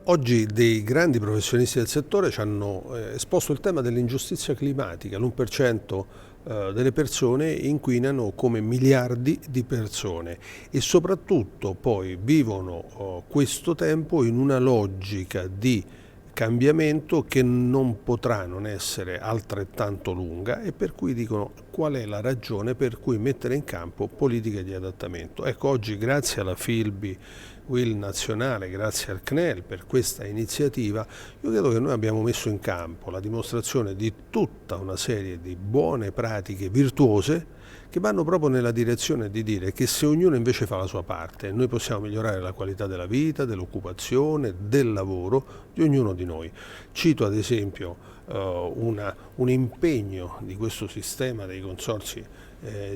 Oggi dei grandi professionisti del settore ci hanno esposto il tema dell'ingiustizia climatica. L'1% delle persone inquinano come miliardi di persone e soprattutto poi vivono questo tempo in una logica di cambiamento che non potrà non essere altrettanto lunga e per cui dicono qual è la ragione per cui mettere in campo politiche di adattamento. Ecco, oggi grazie alla Filby Will nazionale, grazie al CNEL per questa iniziativa, io credo che noi abbiamo messo in campo la dimostrazione di tutta una serie di buone pratiche virtuose che vanno proprio nella direzione di dire che se ognuno invece fa la sua parte, noi possiamo migliorare la qualità della vita, dell'occupazione, del lavoro di ognuno di noi. Cito ad esempio un impegno di questo sistema dei consorzi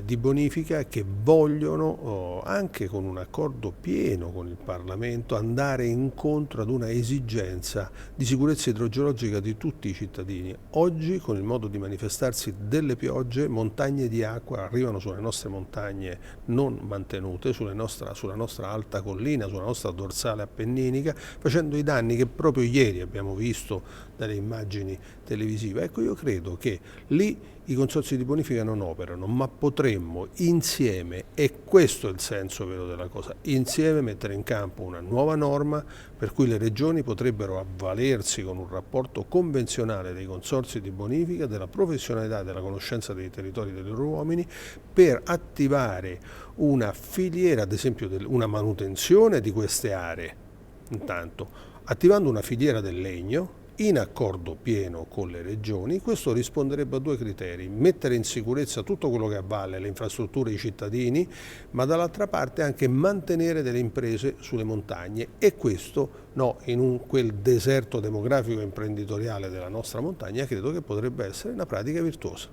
di bonifica che vogliono anche con un accordo pieno con il Parlamento andare incontro ad una esigenza di sicurezza idrogeologica di tutti i cittadini. Oggi con il modo di manifestarsi delle piogge, montagne di acqua arrivano sulle nostre montagne non mantenute, sulla nostra alta collina, sulla nostra dorsale appenninica, facendo i danni che proprio ieri abbiamo visto dalle immagini televisive. Ecco, io credo che lì i consorzi di bonifica non operano, ma potremmo insieme, e questo è il senso vero della cosa, insieme mettere in campo una nuova norma per cui le regioni potrebbero avvalersi con un rapporto convenzionale dei consorzi di bonifica, della professionalità e della conoscenza dei territori dei loro uomini per attivare una filiera, ad esempio una manutenzione di queste aree, intanto attivando una filiera del legno in accordo pieno con le regioni. Questo risponderebbe a due criteri: mettere in sicurezza tutto quello che avvale le infrastrutture e i cittadini, ma dall'altra parte anche mantenere delle imprese sulle montagne, e questo no, in quel deserto demografico e imprenditoriale della nostra montagna credo che potrebbe essere una pratica virtuosa.